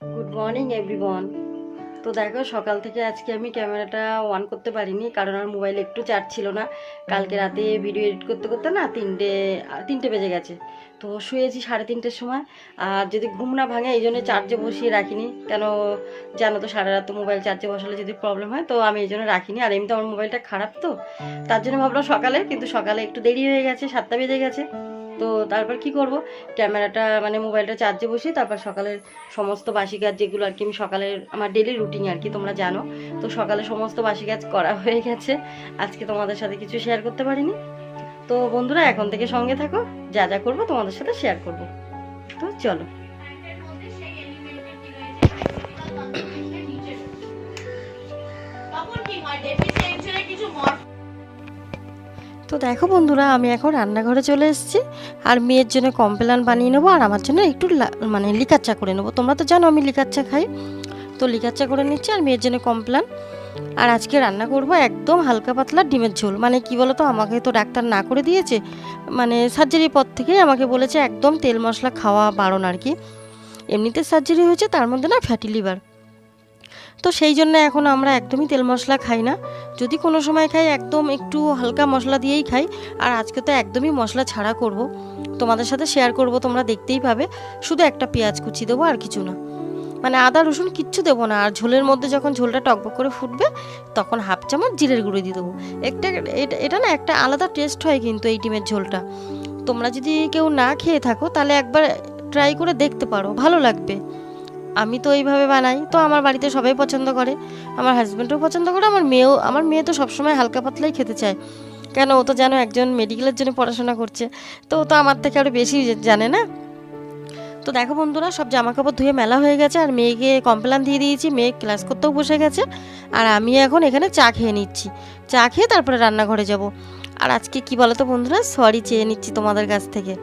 Good morning everyone. তো দেখো, সকাল থেকে আজকে আমি ক্যামেরাটা অন করতে পারিনি, কারণ আমার মোবাইলে একটু চার্জ ছিল না। কালকে রাতে ভিডিও এডিট করতে করতে না তিনটে বেজে গেছে। তো শুয়েছি 3:30টার সময়। আর যদি ঘুম না ভাঙে এই জন্য চার্জে বসিয়ে রাখিনি, কেন জানো তো সারা রাত তো মোবাইল চার্জে বসালে যদি প্রবলেম হয়, তো আমি এই জন্য রাখিনি। আর এমনিতে আমার মোবাইলটা খারাপ, তো তার জন্য ভাবলাম সকালে, কিন্তু সকালে একটু দেরি হয়ে গেছে, 7টা বেজে গেছে। তো তারপর কি করব, ক্যামেরাটা মানে মোবাইলটা চার্জে বসিয়ে তারপর সকালের সমস্ত বাসি কাজ যেগুলো আর কি আমি সকালের আমার ডেলি রুটিন আর কি তোমরা জানো। তো সকালে সমস্ত বাসি কাজ করা হয়ে গেছে, আজকে তোমাদের সাথে কিছু শেয়ার করতে পারিনি। তো বন্ধুরা, এখন থেকে সঙ্গে থাকো, যা যা করবো তোমাদের সাথে শেয়ার করব। তো চলো। তো দেখো বন্ধুরা, আমি এখন রান্নাঘরে চলে এসেছি। আর মেয়ের জন্য কমপ্লেন বানিয়ে নেবো, আর আমার জন্য একটু মানে লিকার চা করে নেবো। তোমরা তো জানো আমি লিকার চা খাই, তো লিকার চা করে নিচ্ছি আর মেয়ের জন্য কমপ্লেন। আর আজকে রান্না করব একদম হালকা পাতলা ডিমের ঝোল। মানে কি বলো তো, আমাকে তো ডাক্তার না করে দিয়েছে, মানে সার্জারির পর থেকেই আমাকে বলেছে একদম তেল মশলা খাওয়া বারণ আর কি। এমনিতে সার্জারি হয়েছে, তার মধ্যে না ফ্যাটি লিভার। তো সেই জন্য এখন আমরা একদমই তেল মশলা খাই না। যদি কোনো সময় খাই একদম একটু হালকা মশলা দিয়েই খাই। আর আজকে তো একদমই মশলা ছাড়া করব, তোমাদের সাথে শেয়ার করব, তোমরা দেখতেই পাবে। শুধু একটা পেঁয়াজ কুচি দেবো, আর কিছু না, মানে আদা রসুন কিচ্ছু দেবো না। আর ঝোলের মধ্যে যখন ঝোলটা টকবক করে ফুটবে, তখন হাফ চামচ জিরের গুঁড়ো দিয়ে দেবো। একটা এটা না একটা আলাদা টেস্ট হয় কিন্তু এই ডিমের ঝোলটা। তোমরা যদি কেউ না খেয়ে থাকো, তাহলে একবার ট্রাই করে দেখতে পারো, ভালো লাগবে। আমি তো এইভাবে বানাই, তো আমার বাড়িতে সবাই পছন্দ করে, আমার হাজব্যান্ডও পছন্দ করে, আমার মেয়ে তো সবসময় হালকা পাতলাই খেতে চায়। কেন, ও তো জানো একজন মেডিকেলের জন্য পড়াশোনা করছে, তো ও তো আমার থেকে আরও বেশি জানে না। তো দেখো বন্ধুরা, সব জামা কাপড় ধুয়ে মেলা হয়ে গেছে, আর মেয়েকে কমপ্লেন দিয়ে দিয়েছি, মেয়ে ক্লাস করতেও বসে গেছে। আর আমি এখন এখানে চা খেয়ে নিচ্ছি, চা খেয়ে তারপরে রান্নাঘরে যাব। আর আজকে কি বলো তো বন্ধুরা, সরি চেয়ে নিচ্ছি তোমাদের কাছ থেকে।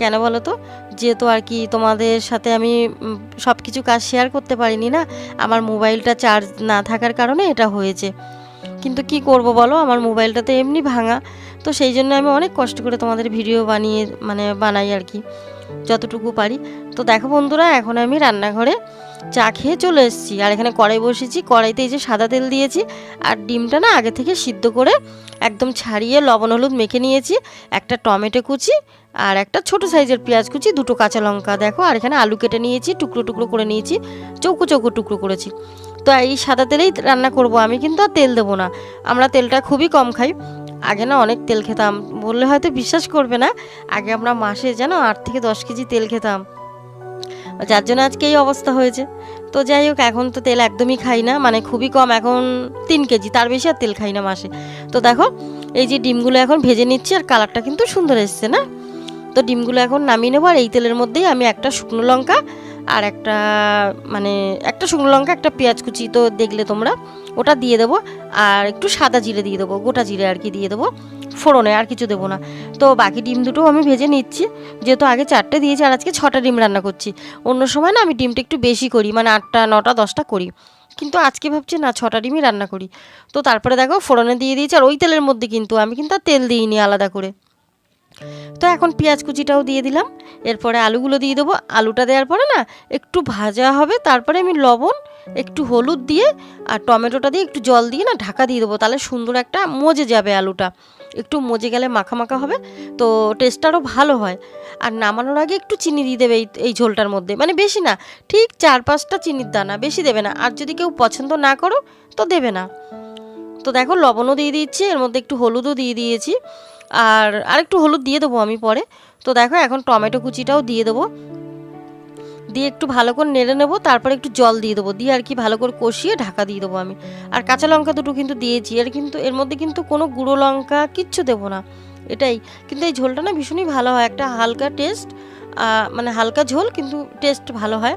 কেন বলো তো, যেহেতু আর কি তোমাদের সাথে আমি সব কিছু কাজ শেয়ার করতে পারিনি না, আমার মোবাইলটা চার্জ না থাকার কারণে এটা হয়েছে। কিন্তু কি করব বলো, আমার মোবাইলটা তো এমনি ভাঙা, তো সেই জন্য আমি অনেক কষ্ট করে তোমাদের ভিডিও বানিয়ে বানাই আর কি, যতটুকু পারি। তো দেখো বন্ধুরা, এখন আমি রান্নাঘরে চা খেয়ে চলে এসেছি। আর এখানে কড়াই বসেছি, কড়াইতে এই যে সাদা তেল দিয়েছি। আর ডিমটা না আগে থেকে সিদ্ধ করে একদম ছাড়িয়ে লবণ হলুদ মেখে নিয়েছি। একটা টমেটো কুচি, আর একটা ছোট সাইজের পেঁয়াজ কুচি, দুটো কাঁচা লঙ্কা দেখো। আর এখানে আলু কেটে নিয়েছি, টুকরো টুকরো করে নিয়েছি, চৌকো চৌকো টুকরো করেছি। তো এই সাদা তেলেই রান্না করব আমি, কিন্তু আর তেল দেবো না। আমরা তেলটা খুবই কম খাই। আগে না অনেক তেল খেতাম, বললে হয়তো বিশ্বাস করবে না। আগে আমরা মাসে যেন 8 থেকে 10 কেজি তেল খেতাম, যার জন্য আজকে এই অবস্থা হয়েছে। তো যাই হোক, এখন তো তেল একদমই খাই না, মানে খুবই কম, এখন 3 কেজি, তার বেশি আর তেল খাই না মাসে। তো দেখো, এই যে ডিমগুলো এখন ভেজে নিচ্ছি, আর কালারটা কিন্তু সুন্দর এসছে না। তো ডিমগুলো এখন নামিয়ে নেবো। আর এই তেলের মধ্যেই আমি একটা শুকনো লঙ্কা আর একটা শুকনো লঙ্কা, একটা পেঁয়াজ কুচি তো দেখলে তোমরা, ওটা দিয়ে দেবো। আর একটু সাদা জিরে দিয়ে দেবো, গোটা জিরে আর কি দিয়ে দেবো ফোড়নে, আর কিছু দেবো না। তো বাকি ডিম দুটো আমি ভেজে নিচ্ছি, যেহেতু আগে 4টে দিয়েছি, আর আজকে 6টা ডিম রান্না করছি। অন্য সময় না আমি ডিমটা একটু বেশি করি, মানে 8টা 9টা 10টা করি, কিন্তু আজকে ভাবছি না 6টা ডিমই রান্না করি। তো তারপরে দেখো ফোড়নে দিয়ে দিয়েছি, আর ওই তেলের মধ্যে কিন্তু আমি আর তেল দিইনি আলাদা করে। তো এখন পেঁয়াজ কুচিটাও দিয়ে দিলাম, এরপরে আলুগুলো দিয়ে দেবো। আলুটা দেওয়ার পরে না একটু ভাজা হবে, তারপরে আমি লবণ একটু হলুদ দিয়ে আর টমেটোটা দিয়ে একটু জল দিয়ে না ঢাকা দিয়ে দেবো, তাহলে সুন্দর একটা মজে যাবে আলুটা, একটু মজে গেলে মাখা মাখা হবে, তো টেস্টটা আরও ভালো হয়। আর নামানোর আগে একটু চিনি দিয়ে দেবে এই ঝোলটার মধ্যে, মানে বেশি না, ঠিক 4-5টা চিনির দানা, বেশি দেবে না। আর যদি কেউ পছন্দ না করো তো দেবে না। তো দেখো লবণও দিয়ে দিচ্ছি, এর মধ্যে একটু হলুদও দিয়ে দিয়েছি, আর আরেকটু হলুদ দিয়ে দেবো আমি পরে। তো দেখো এখন টমেটো কুচিটাও দিয়ে দেবো, দিয়ে একটু ভালো করে নেড়ে নেবো, তারপরে একটু জল দিয়ে দেবো, দিয়ে আর কি ভালো করে কষিয়ে ঢাকা দিয়ে দেবো আমি। আর কাঁচা লঙ্কা দুটো কিন্তু দিয়েছি, এর মধ্যে কিন্তু কোনো গুঁড়ো লঙ্কা কিচ্ছু দেবো না, এটাই। কিন্তু এই ঝোলটা না ভীষণই ভালো হয়, একটা হালকা টেস্ট, মানে হালকা ঝোল কিন্তু টেস্ট ভালো হয়।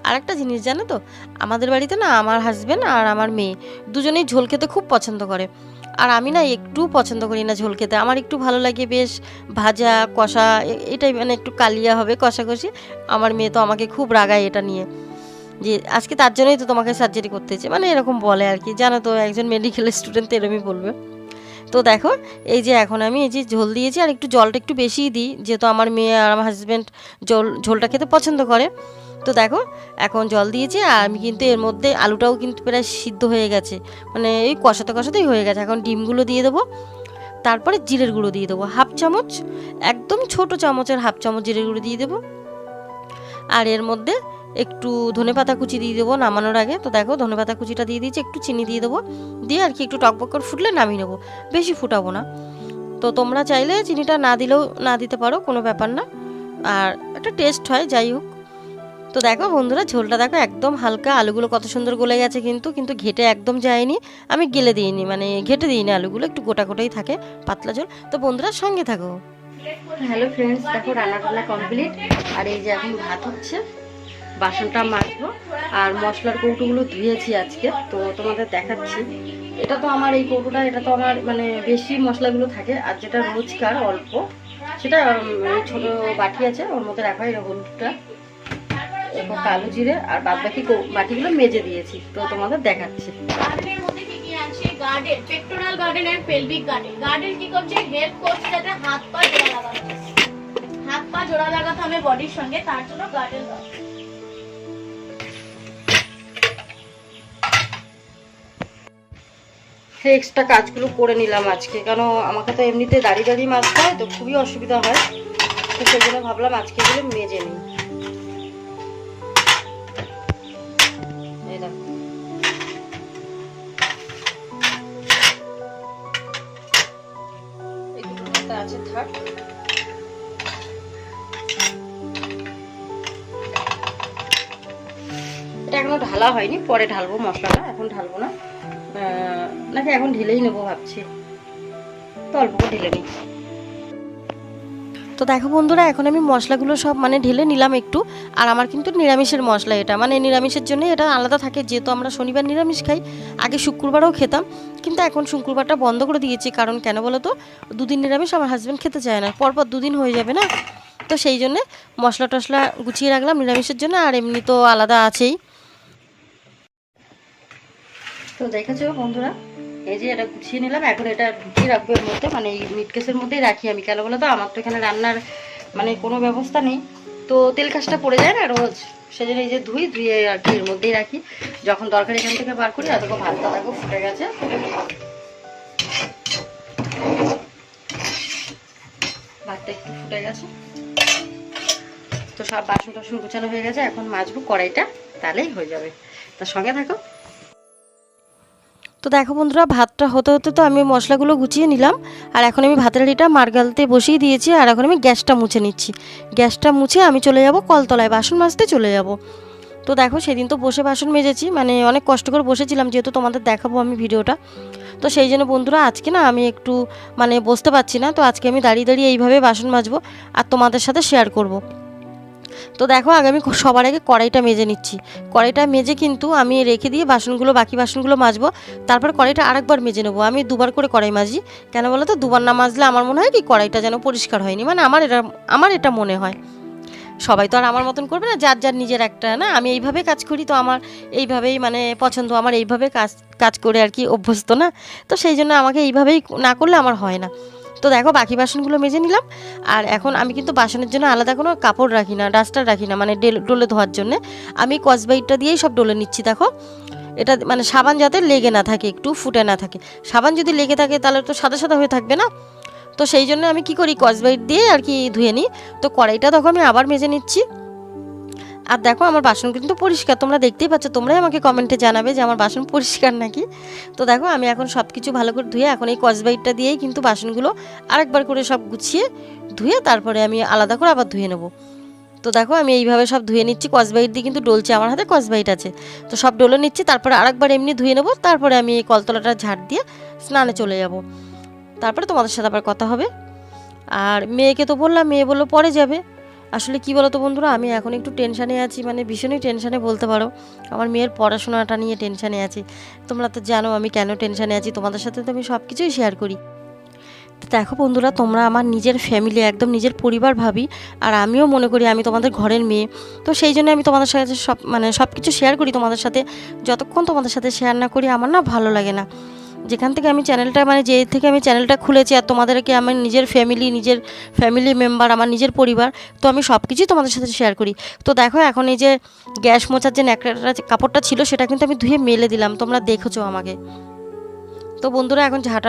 আর একটা জিনিস জানো তো, আমাদের বাড়িতে না আমার হাজব্যান্ড আর আমার মেয়ে দুজনেই ঝোল খেতে খুব পছন্দ করে। আর আমি না একটু পছন্দ করি না ঝোল খেতে, আমার একটু ভালো লাগে বেশ ভাজা কষা, এটাই মানে একটু কালিয়া হবে, কষাকষি। আমার মেয়ে তো আমাকে খুব রাগায় এটা নিয়ে, যে আজকে তার জন্যই তো তোমাকে সার্জারি করতে হয়েছে, মানে এরকম বলে আর কি, জানো তো একজন মেডিকেল স্টুডেন্ট তো এরমই বলবে। তো দেখো, এই যে এখন আমি এই যে ঝোল দিয়েছি, আর একটু জলটা একটু বেশিই দিই, যেহেতু আমার মেয়ে আর আমার হাজব্যান্ড ঝোলটা খেতে পছন্দ করে। তো দেখো এখন জল দিয়েছি, আর আমি কিন্তু এর মধ্যে আলুটাও কিন্তু প্রায় সিদ্ধ হয়ে গেছে, মানে এই কষাতে কষাতেই হয়ে গেছে। এখন ডিমগুলো দিয়ে দেবো, তারপরে জিরের গুঁড়ো দিয়ে দেবো হাফ চামচ, একদম ছোট চামচের হাফ চামচ জিরের গুঁড়ো দিয়ে দেবো। আর এর মধ্যে একটু ধনেপাতা কুচি দিয়ে দেবো নামানোর আগে। তো দেখো ধনেপাতা কুচিটা দিয়ে দিয়েছি, একটু চিনি দিয়ে দেবো, দিয়ে আর কি একটু টকবক করে ফুটলে নামিয়ে নেবো, বেশি ফুটাবো না। তো তোমরা চাইলে চিনিটা না দিলেও না দিতে পারো, কোনো ব্যাপার না, আর একটা টেস্ট হয় যাই হোক। তো দেখো বন্ধুরা ঝোলটা দেখো একদম হালকা, আলুগুলো কত সুন্দর গলে গেছে, কিন্তু ঘেটে একদম যায়নি, আমি গেলে দিইনি, মানে ঘেটে দিইনি, আলুগুলো একটু গোটা গোটাই থাকে, পাতলা ঝোল। তো বন্ধুরা সঙ্গে থাকো। হ্যালো ফ্রেন্ডস, দেখো রান্না কমপ্লিট, আর এই যে এখন ভাত হচ্ছে, বাসনটা মাজবো, আর মশলার কৌটোগুলো ধুয়েছি আজকে, তো তোমাদের দেখাচ্ছি। এটা তো আমার এই কৌটোটা, এটা তো আমার মানে বেশি মশলাগুলো থাকে, আর যেটা রোজকার অল্প সেটা ছোট বাটি আছে, ওর মধ্যে রাখা হয় হলুদটা, এবং কালো জিরে, আর বাদ বাকি বাটিগুলো মেজে দিয়েছি, তো তোমাদের দেখাচ্ছি। গার্ডেন, পেক্টোরাল গার্ডেন আর পেলভিক গার্ডেন। গার্ডেন কি করছে, হেল্প করছে যাতে হাত পা জোড়া লাগানো যায়, হাত পা জোড়া লাগাতে হবে বডির সঙ্গে, তার জন্য গার্ডেন দরকার। এক্সট্রা কাজগুলো করে নিলাম আজকে, কেন আমাকে তো এমনিতে দাঁড়িয়ে দাঁড়িয়ে মাজতে হয়, তো খুবই অসুবিধা হয়, তো সেই জন্য ভাবলাম আজকে এগুলো মেজে নিই। আছে থাক, এটা এখনো ঢালা হয়নি, পরে ঢালবো মশলাটা, এখন ঢালবো না, নাকি এখন ঢেলেই নেবো ভাবছি, তো অল্প করে ঢেলে নিই। তো দেখো বন্ধুরা এখন আমি মশলাগুলো সব মানে ঢেলে নিলাম একটু, আর আমার কিন্তু নিরামিষের মশলা এটা, মানে নিরামিষের জন্য এটা আলাদা থাকে, যেহেতু আমরা শনিবার নিরামিষ খাই, আগে শুক্রবারও খেতাম, কিন্তু এখন শুক্রবারটা বন্ধ করে দিয়েছি, কারণ কেন বলো তো, দুদিন নিরামিষ আমার হাজব্যান্ড খেতে চায় না, পরপর দুদিন হয়ে যাবে না, তো সেই জন্যে মশলা টশলা গুছিয়ে রাখলাম নিরামিষের জন্য, আর এমনি তো আলাদা আছেই। তো দেখেছো বন্ধুরা, এই যে এটা গুছিয়ে নিলাম, এখন এটা ঢুকিয়ে রাখবো এর মধ্যে, মানে এই মিট কেসের মধ্যেই রাখি আমি, কেন বলো তো আমার তো এখানে রান্নার মানে কোনো ব্যবস্থা নেই, তো তেল কাজটা পড়ে যায় না রোজ, সেজন্য এই যে ধুয়ে আর কি এর মধ্যেই রাখি, যখন দরকার এখান থেকে বার করি। আর দেখো ভাতটা দেখো ফুটে গেছে, ভাতটা একটু ফুটে গেছে, তো সব বাসন টাসন গুছানো হয়ে গেছে, এখন মাজবো কড়াইটা, তাহলেই হয়ে যাবে, তার সঙ্গে থাকো। তো দেখো বন্ধুরা ভাতটা হতে হতে তো আমি মশলাগুলো গুছিয়ে নিলাম, আর এখন আমি ভাতের হাঁড়িটা মারগালতে বসিয়ে দিয়েছি, আর এখন আমি গ্যাসটা মুছে নিচ্ছি, গ্যাসটা মুছে আমি চলে যাব কলতলায় বাসন মাজতে চলে যাব। তো দেখো সেদিন তো বসে বাসন মেজেছি, মানে অনেক কষ্ট করে বসেছিলাম, যেহেতু তোমাদের দেখাবো আমি ভিডিওটা, তো সেই জন্য বন্ধুরা আজকে না আমি একটু মানে বসতে পারছি না, তো আজকে আমি দাঁড়িয়ে দাঁড়িয়ে এইভাবে বাসন মাজবো আর তোমাদের সাথে শেয়ার করব। তো দেখো আগে আমি সবার আগে কড়াইটা মেজে নিচ্ছি, কড়াইটা মেজে কিন্তু আমি রেখে দিয়ে বাসনগুলো বাকি বাসনগুলো মাজবো, তারপর কড়াইটা আরেকবার মেজে নেবো, আমি দুবার করে কড়াই মাজি, কেন বলো তো দুবার না মাজলে আমার মনে হয় কি কড়াইটা যেন পরিষ্কার হয়নি, মানে আমার এটা মনে হয়। সবাই তো আর আমার মতন করবে না, যার যার নিজের একটা না, আমি এইভাবে কাজ করি, তো আমার এইভাবেই মানে পছন্দ, আমার এইভাবে কাজ করে আর কি অভ্যস্ত না, তো সেই জন্য আমাকে এইভাবেই না করলে আমার হয় না। তো দেখো বাকি বাসনগুলো মেজে নিলাম, আর এখন আমি কিন্তু বাসনের জন্য আলাদা কোনো কাপড় রাখি না, ডাস্টার রাখি না, মানে ডোলে ধোয়ার জন্য আমি কসবাইটটা দিয়েই সব ডলে নিচ্ছি। দেখো এটা মানে সাবান যাতে লেগে না থাকে, একটু ফুটে না থাকে, সাবান যদি লেগে থাকে তাহলে তো সাদা সাদা হয়ে থাকবে না, তো সেই জন্য আমি কি করি কসবাইট দিয়ে আর কি ধুয়ে নিই। তো কড়াইটা দেখো আমি আবার মেজে নিচ্ছি, আর দেখো আমার বাসন কিন্তু পরিষ্কার, তোমরা দেখতেই পাচ্ছ, তোমরাই আমাকে কমেন্টে জানাবে যে আমার বাসন পরিষ্কার নাকি। তো দেখো আমি এখন সব কিছু ভালো করে ধুয়ে এখন এই কসবাইটটা দিয়েই কিন্তু বাসনগুলো আরেকবার করে সব গুছিয়ে ধুয়ে তারপরে আমি আলাদা করে আবার ধুয়ে নেব। তো দেখো আমি এইভাবে সব ধুয়ে নিচ্ছি, কসবাইট দিয়ে কিন্তু ডলছে, আমার হাতে কসবাইট আছে, তো সব ডলে নিচ্ছি, তারপরে আরেকবার এমনি ধুয়ে নেব, তারপরে আমি এই কলতলাটা ঝাড় দিয়ে স্নানে চলে যাব, তারপরে তোমাদের সাথে আবার কথা হবে। আর মেয়েকে তো বললাম, মেয়ে বললো পরে যাবে। আসলে কি বলো তো বন্ধুরা, আমি এখন একটু টেনশানে আছি, মানে ভীষণই টেনশানে বলতে পারো, আমার মেয়ের পড়াশোনাটা নিয়ে টেনশানে আছি। তোমরা তো জানো আমি কেন টেনশানে আছি, তোমাদের সাথে তো আমি সব কিছুই শেয়ার করি। তো দেখো বন্ধুরা তোমরা আমার নিজের ফ্যামিলি, একদম নিজের পরিবার ভাবি, আর আমিও মনে করি আমি তোমাদের ঘরের মেয়ে, তো সেই জন্য আমি তোমাদের সাথে সব কিছু শেয়ার করি তোমাদের সাথে, যতক্ষণ তোমাদের সাথে শেয়ার না করি আমার না ভালো লাগে না। যেখান থেকে আমি চ্যানেলটা মানে যে থেকে আমি চ্যানেলটা খুলেছি আর তোমাদেরকে আমার নিজের ফ্যামিলি মেম্বার, আমার নিজের পরিবার, তো আমি সব কিছুই তোমাদের সাথে শেয়ার করি। তো দেখো এখন এই যে গ্যাস মোছার যে ন্যাকড়াটা কাপড়টা ছিল সেটা কিন্তু আমি ধুয়ে মেলে দিলাম, তোমরা দেখেছো আমাকে। তো বন্ধুরা এখন ঝাড়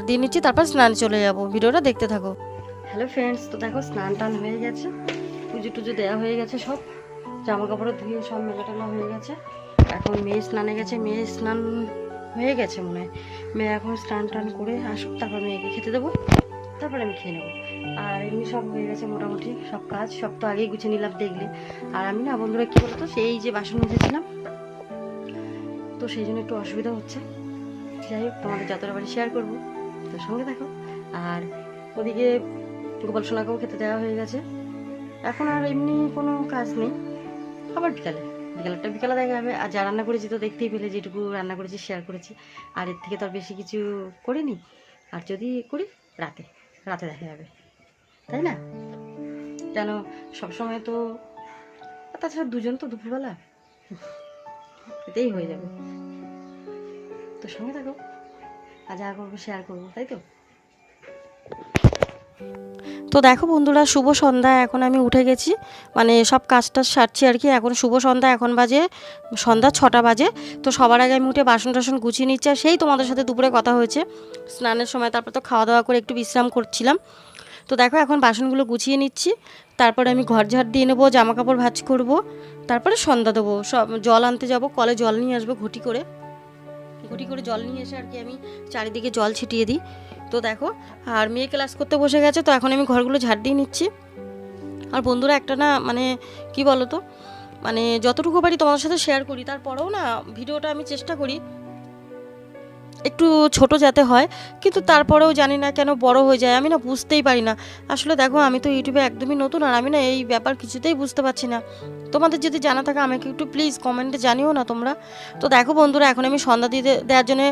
দিয়ে নিচ্ছি, তারপর স্নানে চলে যাব, ভিডিওটা দেখতে থাকো। হ্যালো ফ্রেন্ডস, তো দেখো স্নান টান হয়ে গেছে, পুজো টুজো দেওয়া হয়ে গেছে, সব জামা কাপড় ধুয়ে সব মেলাটানো হয়ে গেছে। এখন মেয়ে স্নানে গেছে, মেয়ে স্নান হয়ে গেছে মনে হয়। মেয়ে এখন স্নান টান করে আসুক, তারপর মেয়েকে খেতে দেবো, তারপর আমি খেয়ে নেবো। আর এমনি সব হয়ে গেছে মোটামুটি, সব কাজ সব তো আগেই গুছিয়ে নিলাম দেখলে। আর আমি না বন্ধুরা কী বলতো, সেই যে বাসন মেজেছিলাম, তো সেই জন্য একটু অসুবিধা হচ্ছে। যাই হোক, তোমাদের যতটা বাড়ি শেয়ার করবো, তো সঙ্গে দেখো। আর ওদিকে গোপাল সোনাকেও খেতে দেওয়া হয়ে গেছে। এখন আর এমনি কোনো কাজ নেই, আবার বিকালে দেখা যাবে। আর যা রান্না করেছি তো দেখতেই পেলে, যেটুকু রান্না করেছি শেয়ার করেছি। আর এর থেকে তো আর বেশি কিছু করিনি। আর যদি করি রাতে দেখা যাবে, তাই না? কেন সবসময় তো, তাছাড়া দুজন তো দুপুরবেলা এতেই হয়ে যাবে। তো সঙ্গে থাকো, আর যা করবো শেয়ার করবো, তাই তো। তো দেখো বন্ধুরা, শুভ সন্ধ্যা। এখন আমি উঠে গেছি, মানে সব কাজটা সারছি আর কি। এখন শুভ সন্ধ্যা, এখন বাজে সন্ধ্যা 6টা বাজে। তো সবার আগে আমি উঠে বাসন টাসন গুছিয়ে নিচ্ছি। আর সেই তোমাদের সাথে দুপুরে কথা হয়েছে স্নানের সময়, তারপর তো খাওয়া দাওয়া করে একটু বিশ্রাম করছিলাম। তো দেখো এখন বাসনগুলো গুছিয়ে নিচ্ছি, তারপরে আমি ঘর ঝাড় দিয়ে নেবো, জামা কাপড় ভাঁজ করবো, তারপরে সন্ধ্যা দেবো। সব জল আনতে যাব, কলে জল নিয়ে আসবো ঘটি করে জল নিয়ে এসে আর কি আমি চারিদিকে জল ছিটিয়ে দিই। তো দেখো, আর মেয়ে ক্লাস করতে বসে গেছে, তো এখন আমি ঘরগুলো ঝাড় দিয়ে নিচ্ছি। আর বন্ধুরা একটা না, মানে কি বলো তো, মানে যতটুকু পারি তোমাদের সাথে শেয়ার করি, তারপরেও না ভিডিওটা আমি চেষ্টা করি একটু ছোট যাতে হয়, কিন্তু তারপরেও জানি না কেন বড় হয়ে যায়, আমি না বুঝতেই পারি না। আসলে দেখো, আমি তো ইউটিউবে একদমই নতুন, আর আমি না এই ব্যাপার কিছুতেই বুঝতে পারছি না। তোমাদের যদি জানা থাকে আমাকে একটু প্লিজ কমেন্টে জানিও না তোমরা। তো দেখো বন্ধুরা, এখন আমি সন্ধ্যা দেওয়ার জন্য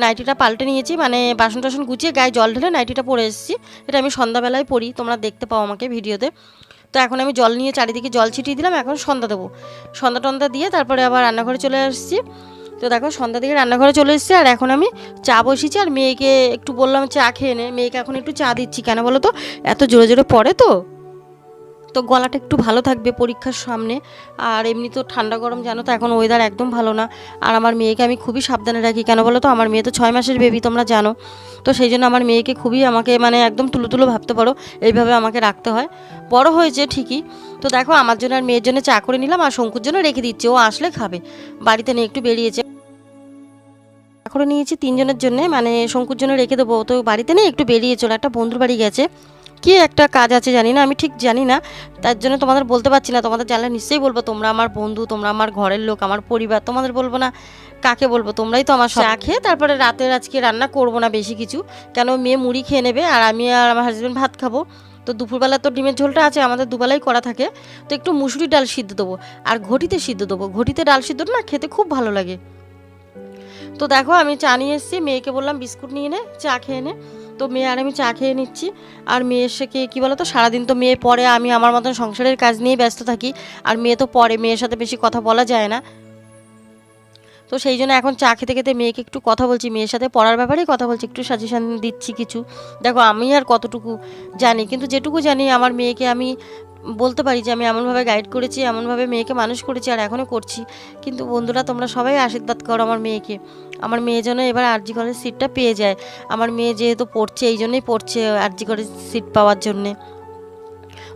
নাইটিটা পাল্টে নিয়েছি, মানে বাসন টাসন গুছিয়ে গায়ে জল ঢেলে নাইটিটা পরে এসেছি। এটা আমি সন্ধ্যাবেলায় পরি, তোমরা দেখতে পাও আমাকে ভিডিওতে। তো এখন আমি জল নিয়ে চারিদিকে জল ছিটিয়ে দিলাম, এখন সন্ধ্যা দেবো। সন্ধ্যা টন্ধ্যা দিয়ে তারপরে আবার রান্নাঘরে চলে আসছি। তো দেখো সন্ধ্যা থেকে রান্নাঘরে চলে এসেছি, আর এখন আমি চা বসিয়েছি। আর মেয়েকে একটু বললাম চা খেয়ে নে, মেয়েকে এখন একটু চা দিচ্ছি। কেন বলো তো, এত জোরে জোরে পড়ে তো গলাটা একটু ভালো থাকবে পরীক্ষার সামনে। আর এমনি তো ঠান্ডা গরম জানো তো, এখন ওয়েদার একদম ভালো না। আর আমার মেয়েকে আমি খুবই সাবধানে রাখি, কেন বলো তো, আমার মেয়ে তো 6 মাসের বেবি, তোমরা জানো। তো সেই জন্য আমার মেয়েকে খুবই আমাকে মানে একদম তুলো ভাবতে পারো, এইভাবে আমাকে রাখতে হয়। বড় হয়েছে ঠিকই। তো দেখো, আমার জন্য আর মেয়ের জন্য চা করে নিলাম, আর শঙ্কুর জন্য রেখে দিচ্ছি, ও আসলে খাবে। বাড়িতে নিয়ে একটু বেরিয়েছে, করে নিয়েছি 3 জনের জন্য, মানে শঙ্কুর জন্য রেখে দেবো। তো বাড়িতে নেই, একটু বেরিয়ে চলো, একটা বন্ধুর বাড়ি গেছে, কি একটা কাজ আছে জানি না, আমি ঠিক জানি না, তার জন্য তোমাদের বলতে পারছি না। তোমাদের জানলে নিশ্চয়ই বলবো, তোমরা আমার বন্ধু, তোমরা আমার ঘরের লোক, আমার পরিবার, তোমাদের বলবো না কাকে বলবো, তোমরাই তো আমার চা খেয়ে তারপরে রাতের আজকে রান্না করবো না বেশি কিছু, কেন মেয়ে মুড়ি খেয়ে নেবে আর আমি আর আমার হাজব্যান্ড ভাত খাবো। তো দুপুরবেলা তো ডিমের ঝোলটা আছে, আমাদের দুবেলাই করা থাকে। তো একটু মুসুরি ডাল সিদ্ধ দেবো, আর ঘটিতে সিদ্ধ দেবো। ঘটিতে ডাল সিদ্ধ না খেতে খুব ভালো লাগে। তো দেখো, আমি চা নিয়ে এসেছি, মেয়েকে বললাম বিস্কুট নিয়ে নে, চা খেয়ে নে। তো মেয়ে আর আমি চা খেয়ে নিচ্ছি। আর মেয়ে এসে কী বলো তো, সারাদিন তো মেয়ে পড়ে, আমি আমার মতন সংসারের কাজ নিয়ে ব্যস্ত থাকি। আর মেয়ে তো পড়ে, মেয়ের সাথে বেশি কথা বলা যায় না। তো সেই জন্য এখন চা খেতে খেতে মেয়েকে একটু কথা বলছি, মেয়ের সাথে পড়ার ব্যাপারেই কথা বলছি, একটু সাজেশান দিচ্ছি কিছু। দেখো আমি আর কতটুকু জানি, কিন্তু যেটুকু জানি আমার মেয়েকে আমি বলতে পারি যে আমি এমনভাবে গাইড করেছি, এমনভাবে মেয়েকে মানুষ করেছি, আর এখনও করছি। কিন্তু বন্ধুরা, তোমরা সবাই আশীর্বাদ করো আমার মেয়েকে, আমার মেয়ে যেন এবার আরজি কলেজ সিটটা পেয়ে যায়। আমার মেয়ে যেহেতু পড়ছে, এই জন্যই পড়ছে আরজি কলেজ সিট পাওয়ার জন্যে।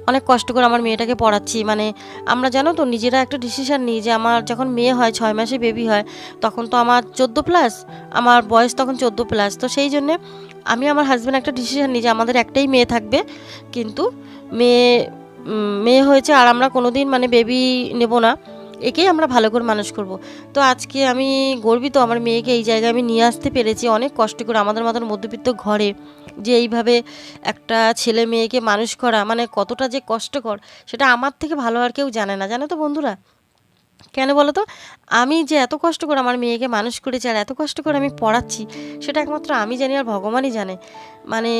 অনেক কষ্ট করে আমার মেয়েটাকে পড়াচ্ছি, মানে আমরা জানো তো নিজেরা একটা ডিসিশান নিই যে আমার যখন মেয়ে হয়, 6 মাসে বেবি হয়, তখন তো আমার 14+, আমার বয়স তখন 14+। তো সেই জন্যে আমি আমার হাজব্যান্ড একটা ডিসিশান নিই যে আমাদের একটাই মেয়ে থাকবে, কিন্তু মেয়ে হয়েছে আর আমরা কোনোদিন মানে বেবি নেব না, একেই আমরা ভালো করে মানুষ করব। তো আজকে আমি গর্বিত, আমার মেয়েকে এই জায়গায় আমি নিয়ে আসতে পেরেছি অনেক কষ্ট করে, আমাদের মতন মধ্যবিত্ত ঘরে যে এইভাবে একটা ছেলে মেয়েকে মানুষ করা মানে কতটা যে কষ্টকর, সেটা আমার থেকে ভালো আর কেউ জানে না, জানো তো বন্ধুরা। কেন বলো তো, আমি যে এত কষ্ট করে আমার মেয়েকে মানুষ করেছি আর এত কষ্ট করে আমি পড়াচ্ছি, সেটা একমাত্র আমি জানি আর ভগবানই জানে। মানে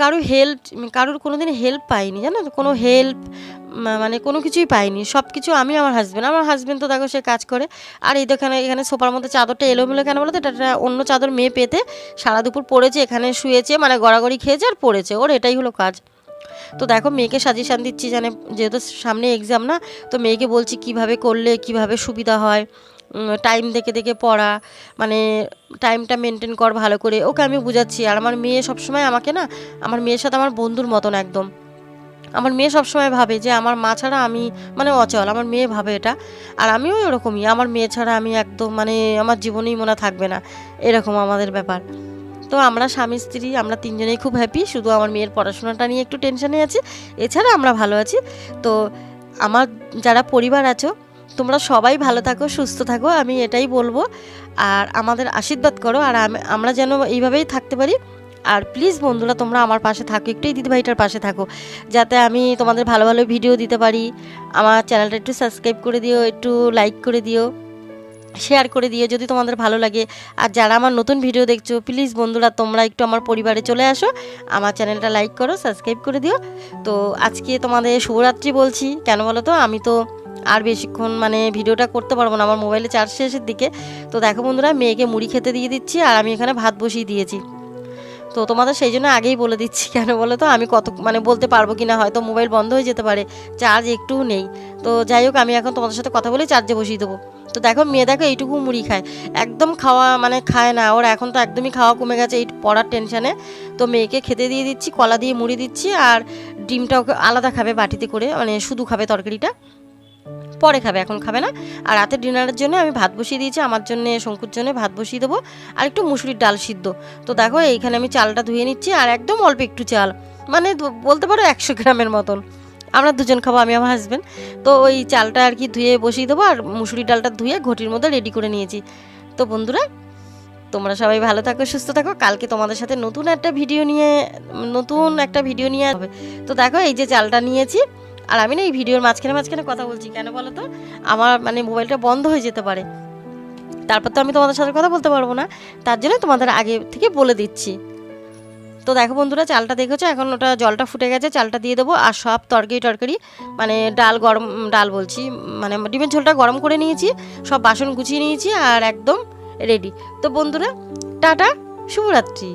কারোর কোনো দিন হেল্প পাইনি, জানো তো, কোনো হেল্প মানে কোনো কিছুই পাইনি। সব কিছু আমি আমার হাজব্যান্ড তো দেখো সে কাজ করে। আর এই দেখো এখানে সোফার মধ্যে চাদরটা এলোমেলো কেন বলো তো, এটা একটা অন্য চাদর মেয়ে পেতে সারা দুপুর পড়েছে, এখানে শুয়েছে, মানে গড়াগড়ি খেয়েছে আর পড়েছে, ওর এটাই হলো কাজ। তো দেখো মেয়েকে সাজেশান দিচ্ছি, জানে যেহেতু সামনে এক্সাম না, তো মেয়েকে বলছি কিভাবে করলে কিভাবে সুবিধা হয়, টাইম দেখে দেখে পড়া, মানে টাইমটা মেনটেন কর ভালো করে, ওকে আমি বুঝাচ্ছি। আর আমার মেয়ে সবসময় আমাকে না, আমার মেয়ের সাথে আমার বন্ধুর মতন একদম। আমার মেয়ে সবসময় ভাবে যে আমার মা ছাড়া আমি মানে অচল, আমার মেয়ে ভাবে এটা। আর আমিও এরকমই, আমার মেয়ে ছাড়া আমি একদম মানে আমার জীবনেই মনে থাকবে না, এরকম আমাদের ব্যাপার। তো আমরা স্বামী স্ত্রী আমরা তিনজনেই খুব হ্যাপি, শুধু আমার মেয়ের পড়াশোনাটা নিয়ে একটু টেনশনে আছি, এছাড়া আমরা ভালো আছি। তো আমার যারা পরিবার আছো তোমরা সবাই ভালো থাকো, সুস্থ থাকো, আমি এটাই বলবো। আর আমাদের আশীর্বাদ করো, আর আমরা যেন এইভাবেই থাকতে পারি। আর প্লিজ বন্ধুরা তোমরা আমার পাশে থাকো, একটু এই দিদিভাইটার পাশে থাকো, যাতে আমি তোমাদের ভালো ভালো ভিডিও দিতে পারি। আমার চ্যানেলটা একটু সাবস্ক্রাইব করে দিও, একটু লাইক করে দিও, শেয়ার করে দিও যদি তোমাদের ভালো লাগে। আর যারা আমার নতুন ভিডিও দেখছো প্লিজ বন্ধুরা তোমরা একটু আমার পরিবারে চলে আসো, আমার চ্যানেলটা লাইক করো, সাবস্ক্রাইব করে দিও। তো আজকে তোমাদের শুভরাত্রি বলছি, কেন বলো তো, আমি তো আর বেশিক্ষণ মানে ভিডিওটা করতে পারবো না, আমার মোবাইলে চার্জ শেষের দিকে। তো দেখো বন্ধুরা মেয়েকে মুড়ি খেতে দিয়ে দিচ্ছি, আর আমি এখানে ভাত বসিয়ে দিয়েছি। তো তোমাদের সেই জন্য আগেই বলে দিচ্ছি, কেন বলো তো, আমি কত মানে বলতে পারবো কি না, হয়তো মোবাইল বন্ধ হয়ে যেতে পারে, চার্জ একটু নেই। তো যাই হোক আমি এখন তোমাদের সাথে কথা বলে চার্জে বসিয়ে দেবো। তো দেখো মেয়ে দেখো এইটুকু মুড়ি খায়, একদম খাওয়া মানে খায় না, ওর এখন তো একদমই খাওয়া কমে গেছে এই পড়ার টেনশানে। তো মেয়েকে খেতে দিয়ে দিচ্ছি, কলা দিয়ে মুড়ি দিচ্ছি, আর ডিমটা ওকে আলাদা খাবে বাটিতে করে, মানে শুধু খাবে তরকারিটা, পরে খাবে, এখন খাবে না। আর রাতের ডিনারের জন্য আমি ভাত বসিয়ে দিয়েছি, আমার জন্য শঙ্কুর জন্য ভাত বসিয়ে দেবো, আর একটু মুসুরির ডাল সিদ্ধ। তো দেখো এইখানে আমি চালটা ধুয়ে নিচ্ছি, আর একদম অল্প একটু চাল, মানে বলতে পারো 100 গ্রামের মতন, আমরা দুজন খাবো, আমি আমার হাজব্যান্ড। তো ওই চালটা আর কি ধুয়ে বসিয়ে দেবো, আর মুসুরির ডালটা ধুয়ে ঘটির মধ্যে রেডি করে নিয়েছি। তো বন্ধুরা তোমরা সবাই ভালো থাকো, সুস্থ থাকো, কালকে তোমাদের সাথে নতুন একটা ভিডিও নিয়ে হবে। তো দেখো এই যে চালটা নিয়েছি, আর আমি না এই ভিডিওর মাঝখানে কথা বলছি, কেন বলো তো, আমার মানে মোবাইলটা বন্ধ হয়ে যেতে পারে, তারপর তো আমি তোমাদের সাথে কথা বলতে পারবো না, তার জন্য তোমাদের আগে থেকে বলে দিচ্ছি। তো দেখো বন্ধুরা চালটা দেখেছো, এখন ওটা জলটা ফুটে গেছে, চালটা দিয়ে দেবো। আর সব তরকারি মানে ডাল বলছি, মানে ডিমের ঝোলটা গরম করে নিয়েছি, সব বাসন গুছিয়ে নিয়েছি, আর একদম রেডি। তো বন্ধুরা টাটা, শুভরাত্রি।